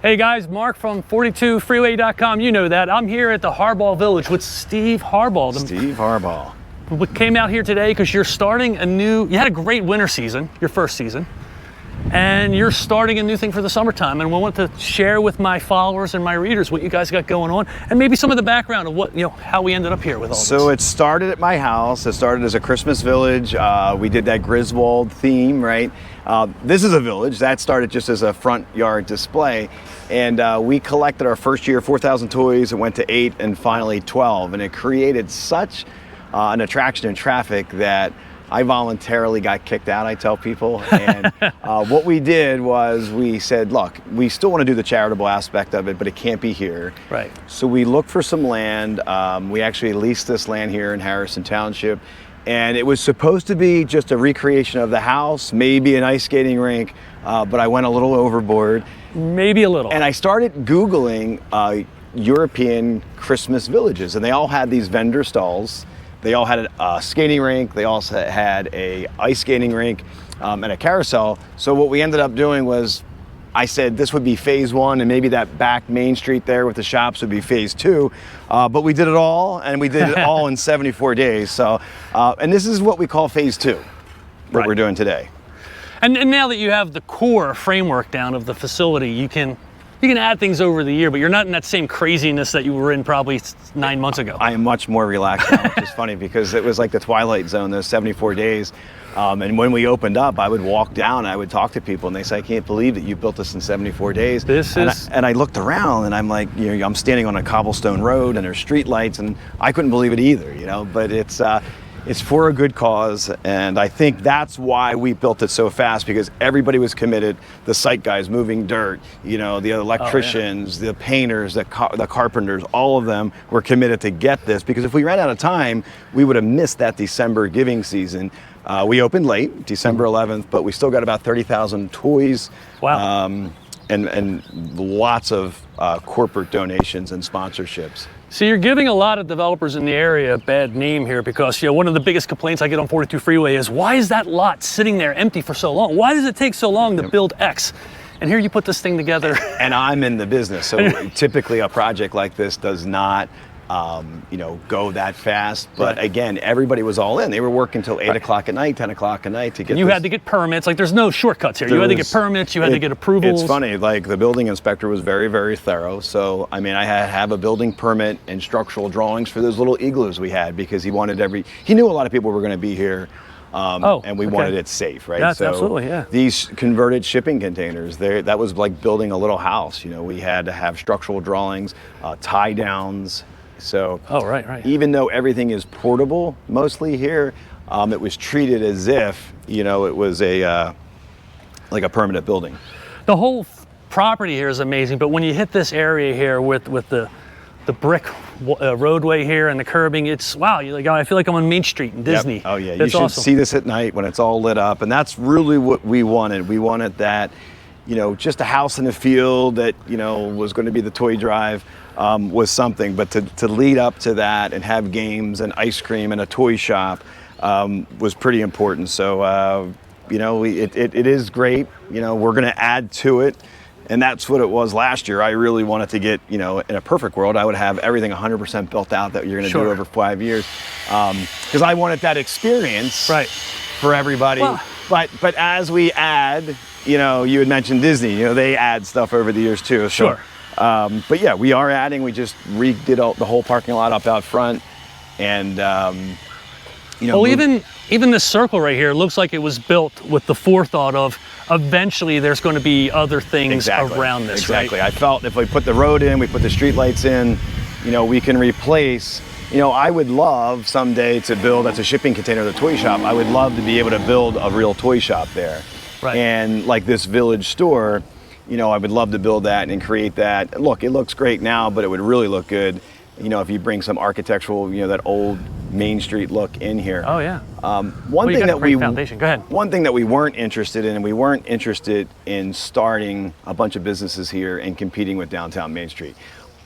Hey guys, Mark from 42freeway.com. You know that. I'm here at the Harbaugh Village with Steve Harbaugh. Steve Harbaugh. We came out here today because you're starting you had a great winter season, your first season, and you're starting a new thing for the summertime. And we want to share with my followers and my readers what you guys got going on, and maybe some of the background of what, how we ended up here with all this. So it started at my house. It started as a Christmas village. We did that Griswold theme, right? This is a village. That started just as a front yard display. And we collected our first year 4,000 toys. It went to 8 and finally 12. And it created such an attraction in traffic that I voluntarily got kicked out, I tell people. And what we did was we said, look, we still want to do the charitable aspect of it, but it can't be here. Right. So we looked for some land. We actually leased this land here in Harrison Township. And it was supposed to be just a recreation of the house, maybe an ice skating rink, but I went a little overboard. Maybe a little. And I started Googling European Christmas villages, and they all had these vendor stalls. They all had a skating rink. They also had a ice skating rink and a carousel. So what we ended up doing was, I said this would be phase 1, and maybe that back main street there with the shops would be phase 2. But we did it all, and we did it all in 74 days. So, and this is what we call phase 2, what we're doing today. And now that you have the core framework down of the facility, you can add things over the year, but you're not in that same craziness that you were in probably 9 months ago. I am much more relaxed now, which is funny because it was like the Twilight Zone, those 74 days. And when we opened up, I would walk down and I would talk to people and they say, I can't believe that you built this in 74 days. And I looked around and I'm like, I'm standing on a cobblestone road and there's street lights, and I couldn't believe it either, but it's for a good cause, and I think that's why we built it so fast, because everybody was committed. The site guys moving dirt, the electricians, the painters, the carpenters, all of them were committed to get this, because if we ran out of time, we would have missed that December giving season. We opened late, December 11th, but we still got about 30,000 toys. Wow. And lots of corporate donations and sponsorships. So you're giving a lot of developers in the area a bad name here, because one of the biggest complaints I get on 42 Freeway is, why is that lot sitting there empty for so long? Why does it take so long to build X? And here you put this thing together. And I'm in the business, so typically a project like this does not go that fast. But again, everybody was all in. They were working till 8 o'clock at night, 10 o'clock at night to get. You had to get permits. Like, there's no shortcuts here. You had to get permits. You had to get approvals. It's funny. Like, the building inspector was very, very thorough. So I mean, I had to have a building permit and structural drawings for those little igloos we had, because he knew a lot of people were going to be here. And we wanted it safe, right? Yes, absolutely, yeah. These converted shipping containers, that was like building a little house. We had to have structural drawings, tie downs. So even though everything is portable mostly here, it was treated as if, it was like a permanent building. The whole property here is amazing, but when you hit this area here with the brick roadway here and the curbing, it's wow. I feel like I'm on Main Street in Disney. Yep. Oh yeah, you should see this at night when it's all lit up, and that's really what we wanted. We wanted that, just a house in the field that was going to be the toy drive. Was something, but to lead up to that and have games and ice cream and a toy shop was pretty important. So it is great. We're going to add to it, and that's what it was last year. I really wanted to get, in a perfect world, I would have everything 100% built out that you're going to do over 5 years, because I wanted that experience for everybody. Well, but as we add, you had mentioned Disney. They add stuff over the years too. So, but yeah, we are adding. We just redid the whole parking lot up out front, and well, even this circle right here looks like it was built with the forethought of eventually there's going to be other things around this. Exactly. I felt if we put the road in, we put the street lights in, we can replace. I would love someday to build, as a shipping container, the toy shop. I would love to be able to build a real toy shop there, and like this village store. I would love to build that and create that. Look, it looks great now, but it would really look good, if you bring some architectural, that old Main Street look in here. Oh yeah. One thing that Go ahead. One thing that we weren't interested in, and we weren't interested in starting a bunch of businesses here and competing with downtown Main Street.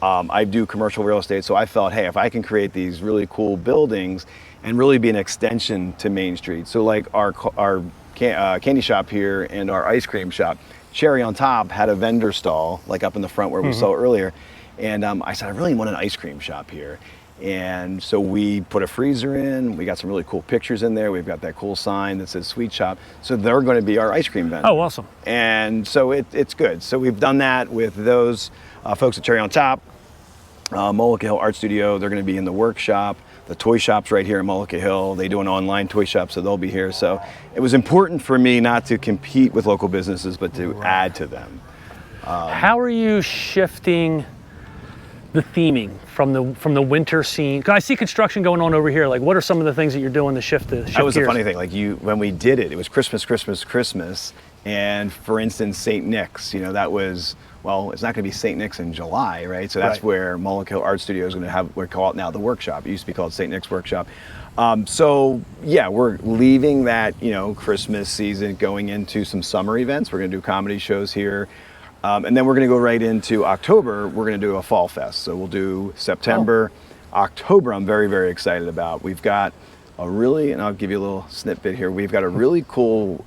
I do commercial real estate, so I felt, hey, if I can create these really cool buildings and really be an extension to Main Street. So like our candy shop here and our ice cream shop, Cherry on Top had a vendor stall, like up in the front where we saw earlier. And I said, I really want an ice cream shop here. And so we put a freezer in, we got some really cool pictures in there. We've got that cool sign that says Sweet Shop. So they're going to be our ice cream vendor. Oh, awesome. And so it's good. So we've done that with those folks at Cherry on Top. Mullica Hill Art Studio, they're going to be in the workshop. The toy shop's right here in Mullica Hill. They do an online toy shop, so they'll be here. So it was important for me not to compete with local businesses, but to add to them. How are you shifting the theming from the winter scene? 'Cause I see construction going on over here. Like, what are some of the things that you're doing to shift That was gears? the funny thing. Like when we did it, it was Christmas, Christmas, Christmas. And for instance, St. Nick's, that was, well, it's not going to be St. Nick's in July, right? So that's where Mullica Hill Art Studio is going to have, we call it now the workshop. It used to be called St. Nick's Workshop. So yeah, we're leaving that, Christmas season, going into some summer events. We're going to do comedy shows here. And then we're going to go right into October. We're going to do a fall fest. So we'll do September, October. I'm very, very excited about. We've got and I'll give you a little snippet here. We've got a really cool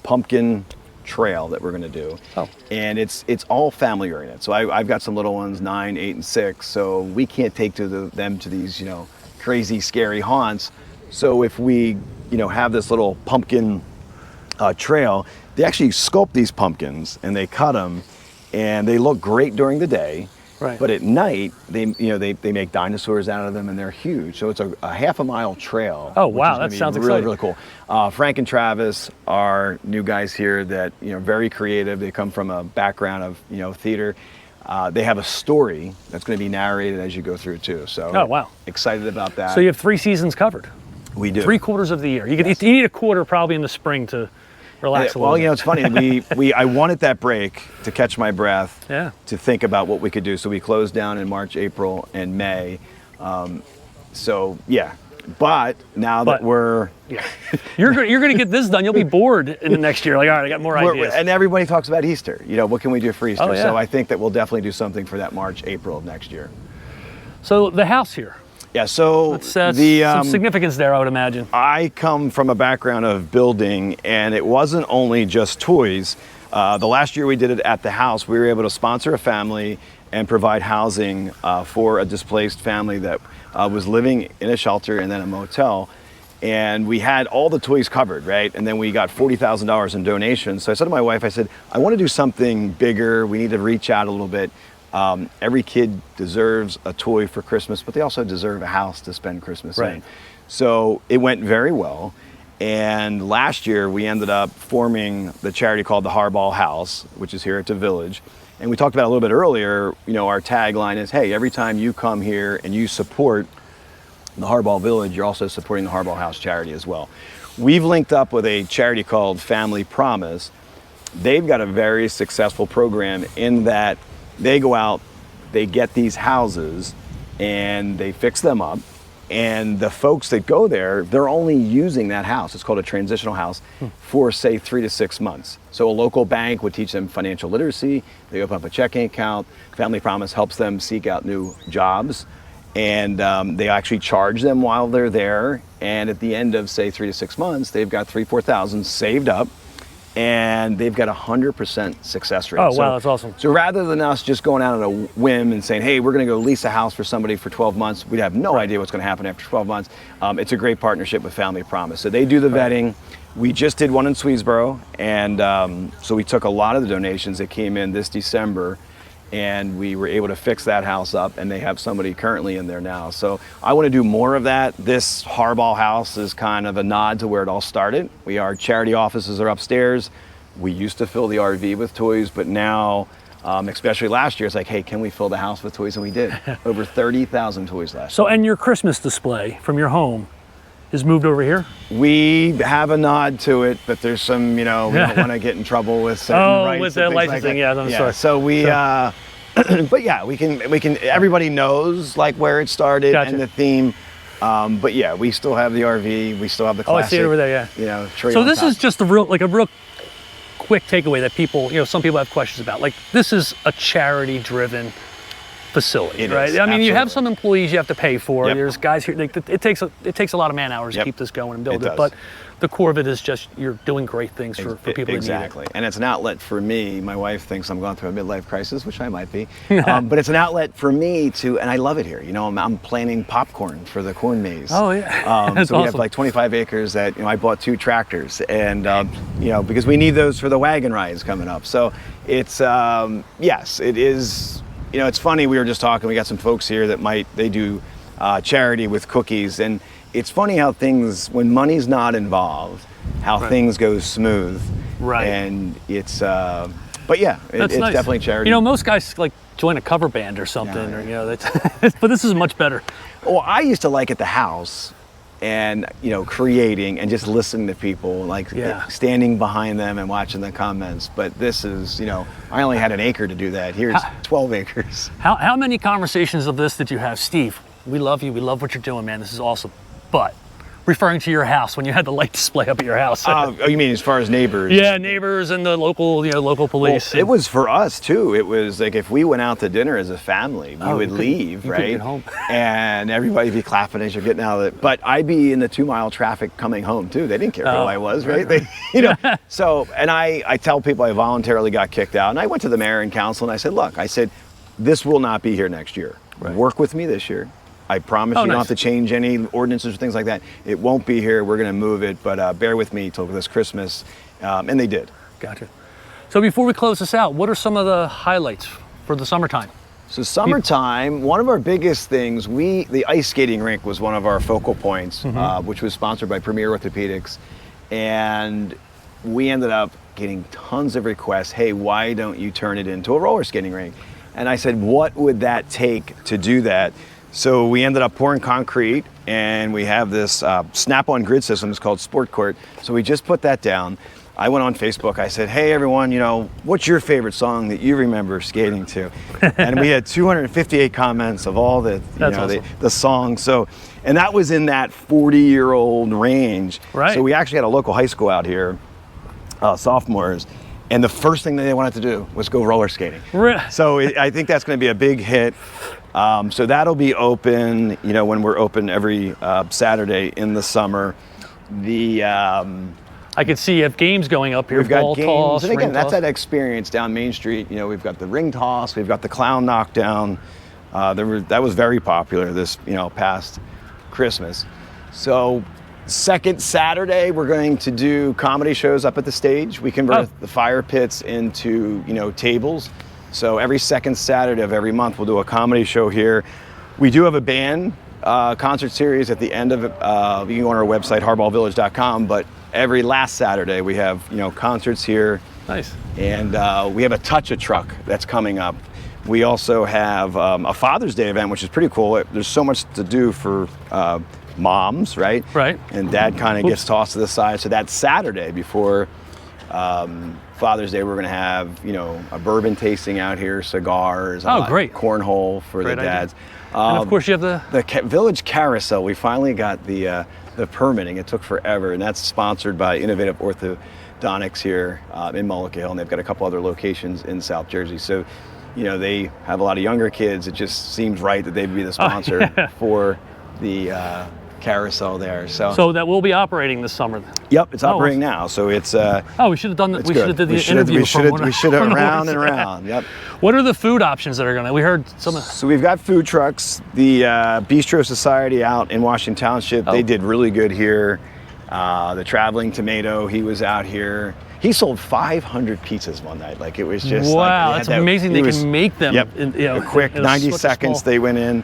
pumpkin trail that we're going to do. Oh. And it's all family oriented. So I've got some little ones, 9, 8, and 6. So we can't take them to these, crazy, scary haunts. So if we, have this little pumpkin trail, they actually sculpt these pumpkins and they cut them, and they look great during the day. Right. But at night, they make dinosaurs out of them, and they're huge. So it's a half a mile trail. Oh wow, that sounds really, exciting. really cool. Frank and Travis are new guys here that very creative. They come from a background of theater. They have a story that's going to be narrated as you go through too. So oh wow, excited about that. So you have 3 seasons covered. We do. 3/4 of the year. You need a quarter probably in the spring to relax a little bit. It's funny. I wanted that break to catch my breath, to think about what we could do. So we closed down in March, April, and May. But now that we're... You're going to get this done. You'll be bored in the next year. Like, all right, I got more ideas. And everybody talks about Easter. What can we do for Easter? Oh, yeah. So I think that we'll definitely do something for that March, April of next year. So the house here. Yeah, so some significance there, I would imagine. I come from a background of building, and it wasn't only just toys. The last year we did it at the house, we were able to sponsor a family and provide housing for a displaced family that was living in a shelter and then a motel. And we had all the toys covered, right? And then we got $40,000 in donations. So I said to my wife, I want to do something bigger. We need to reach out a little bit. Every kid deserves a toy for Christmas, but they also deserve a house to spend Christmas in. So it went very well. And last year we ended up forming the charity called the Harbaugh House, which is here at the Village. And we talked about it a little bit earlier, our tagline is, hey, every time you come here and you support the Harbaugh Village, you're also supporting the Harbaugh House charity as well. We've linked up with a charity called Family Promise. They've got a very successful program in that they go out, they get these houses, and they fix them up. And the folks that go there, they're only using that house. It's called a transitional house for, say, 3 to 6 months. So a local bank would teach them financial literacy. They open up a checking account. Family Promise helps them seek out new jobs. And they actually charge them while they're there. And at the end of, say, 3 to 6 months, they've got $3,000-4,000 saved up. And they've got 100% success rate. Oh, wow, that's awesome. So rather than us just going out on a whim and saying, hey, we're going to go lease a house for somebody for 12 months, we'd have no idea what's going to happen after 12 months. It's a great partnership with Family Promise. So they do the vetting. We just did one in Swedesboro, and so we took a lot of the donations that came in this December, and we were able to fix that house up, and they have somebody currently in there now. So I want to do more of that. This Harbaugh House is kind of a nod to where it all started. Our charity offices are upstairs. We used to fill the RV with toys, but now, especially last year, it's like, hey, can we fill the house with toys? And we did. Over 30,000 toys last year. So, and your Christmas display from your home is moved over here? We have a nod to it, but there's some, we don't want to get in trouble with certain rights. With the licensing, like sorry. So we, but yeah, we can. Everybody knows like where it started and the theme. But yeah, we still have the RV. We still have the classic. I see it over there. Yeah. Tree so on this top. is just a real quick takeaway that people, some people have questions about. Like, this is a charity-driven facility, It right? is, I mean, you have absolutely. some employees you have to pay for. Yep. There's guys here. It takes a lot of man hours to Yep. keep this going and build It it. does. But the core of it is just you're doing great things for people Exactly. that need And it's an outlet for me. My wife thinks I'm going through a midlife crisis, which I might be. But it's an outlet for me to, and I love it here. You know, I'm planting popcorn for the corn maze. Oh, yeah. That's so we have awesome. like 25 acres that, I bought 2 tractors and, because we need those for the wagon rides coming up. So it's, yes, it is, it's funny. We were just talking, we got some folks here that they do charity with cookies. And it's funny how things, when money's not involved, how Right. things go smooth. Right. And it's, but yeah, That's it's nice. definitely charity. Most guys like join a cover band or something, Yeah, or that's, but this is much better. Well, I used to like at the house and, creating and just listening to people, like Yeah. standing behind them and watching the comments. But this is, I only had an acre to do that. Here's 12 acres. How many conversations of this did you have? Steve, we love you. We love what you're doing, man. This is awesome. But referring to your house, when you had the light display up at your house. Oh, you mean as far as neighbors? Yeah, neighbors and the local police. Well, it was for us too. It was like if we went out to dinner as a family, we would leave, you right? couldn't get home. And everybody'd be clapping as you're getting out of it. But I'd be in the 2-mile traffic coming home too. They didn't care who I was, right? They, So, and I tell people I voluntarily got kicked out, and I went to the mayor and council, and I said, look, this will not be here next year. Right. Work with me this year. I promise you don't have to change any ordinances or things like that. It won't be here. We're going to move it, but bear with me till this Christmas. And they did. Gotcha. So before we close this out, what are some of the highlights for the summertime? So summertime, one of our biggest things, the ice skating rink was one of our focal points, which was sponsored by Premier Orthopedics. And we ended up getting tons of requests. Hey, why don't you turn it into a roller skating rink? And I said, what would that take to do that? So we ended up pouring concrete, and we have this snap-on grid system. It's called Sport Court. So we just put that down. I went on Facebook. I said, hey, everyone, what's your favorite song that you remember skating to? And we had 258 comments of all the songs. So, and that was in that 40-year-old range. Right. So we actually had a local high school out here, sophomores. And the first thing that they wanted to do was go roller skating. So I think that's going to be a big hit. So that'll be open, when we're open every Saturday in the summer. I could see you have games going up here. We've got ball games, toss, and again, ring that's toss. that experience down Main Street. We've got the ring toss, we've got the clown knockdown. That was very popular this, past Christmas. So second Saturday, we're going to do comedy shows up at the stage. We convert the fire pits into, tables. So every second Saturday of every month, we'll do a comedy show here. We do have a band concert series at the end of it. You can go on our website, harbaughvillage.com, but every last Saturday we have, concerts here. Nice. And we have a Touch-A-Truck that's coming up. We also have a Father's Day event, which is pretty cool. There's so much to do for moms, right? Right. And dad kind of gets tossed to the side. So that Saturday before Father's Day, we're going to have, a bourbon tasting out here, cigars, great. cornhole for Great the idea. dads. And of course you have the Village Carousel. We finally got the permitting. It took forever, and that's sponsored by Innovative Orthodontics here in Mullica Hill, and they've got a couple other locations in South Jersey. So, they have a lot of younger kids. It just seems right that they'd be the sponsor for the Carousel there. So that will be operating this summer. Yep, it's operating now. So it's we should have done that. it's We should have good. did the interview. We should have round and round. Yep. What are the food options that are gonna? We heard some. So we've got food trucks. The Bistro Society out in Washington Township, they did really good here. The Traveling Tomato, he was out here. He sold 500 pizzas one night. Like it was just wow, like, that's amazing. They can make them. Yep. In, quick in 90 such a seconds. small- They went in.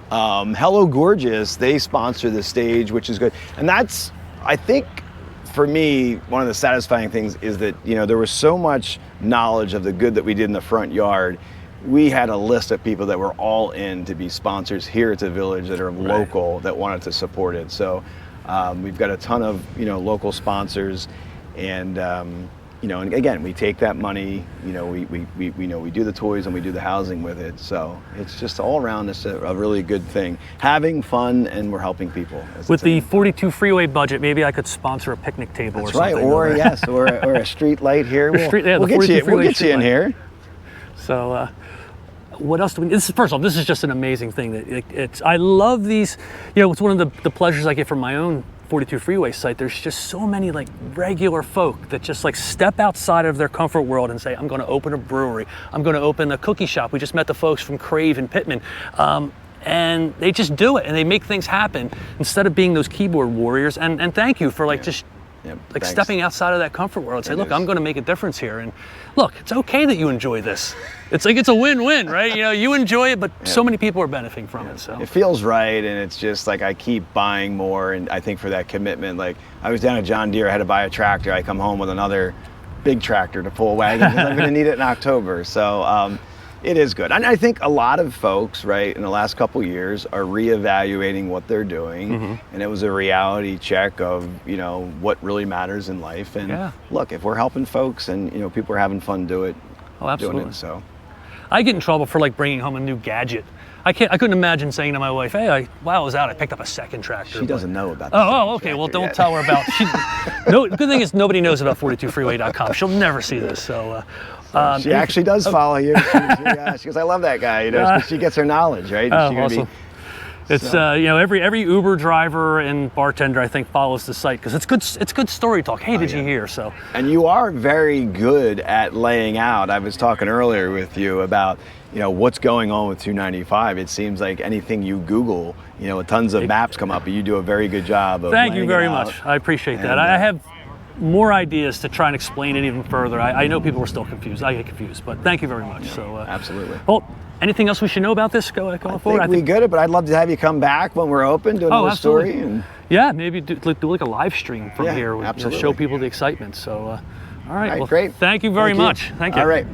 Hello Gorgeous, they sponsor the stage, which is good. And that's, I think, for me, one of the satisfying things is that, there was so much knowledge of the good that we did in the front yard. We had a list of people that were all in to be sponsors here at the Village that are local that wanted to support it. So we've got a ton of, local sponsors, and and again, we take that money, we do the toys and we do the housing with it. So it's just all around it's a really good thing. Having fun, and we're helping people. With the 42 Freeway budget, maybe I could sponsor a picnic table or something. That's right, or or, a street light here. We'll get you in here. So What else do we? First off, this is just an amazing thing. That I love these. It's one of the pleasures I get from my own 42 Freeway site. There's just so many like regular folk that just like step outside of their comfort world and say, I'm going to open a brewery. I'm going to open a cookie shop. We just met the folks from Crave and Pittman. And they just do it and they make things happen instead of being those keyboard warriors. And thank you for Thanks. stepping outside of that comfort world and say, look, I'm going to make a difference here. And look, it's okay that you enjoy this. It's like, it's a win-win, right? You enjoy it, but so many people are benefiting from it. So it feels right. And it's just like, I keep buying more. And I think for that commitment, like I was down at John Deere, I had to buy a tractor. I come home with another big tractor to pull a wagon because I'm going to need it in October. So, it is good. And I think a lot of folks, right, in the last couple of years are reevaluating what they're doing. And it was a reality check of, what really matters in life. And look, if we're helping folks and, people are having fun doing it. So I get in trouble for like bringing home a new gadget. I couldn't imagine saying to my wife, hey, while I was out, I picked up a second tractor. She doesn't know about that. Oh, okay. Well, don't tell her about good thing is nobody knows about 42freeway.com. She'll never see this. So she actually does follow you. She goes, I love that guy. She gets her knowledge, right? Awesome. It's every Uber driver and bartender I think follows the site because it's good story talk. Hey, did you hear? So and you are very good at laying out. I was talking earlier with you about what's going on with 295. It seems like anything you Google, tons of maps come up, but you do a very good job of Thank you very laying it much. out. I appreciate that. I have more ideas to try and explain it even further. I know people are still confused. I get confused, but thank you very much. So absolutely. Well, anything else we should know about this going forward? I think we get it, but I'd love to have you come back when we're open, do another story. And maybe do like a live stream from here. Absolutely. Show people the excitement. So, all right. Well, great. Thank you very much. Thank you. All right.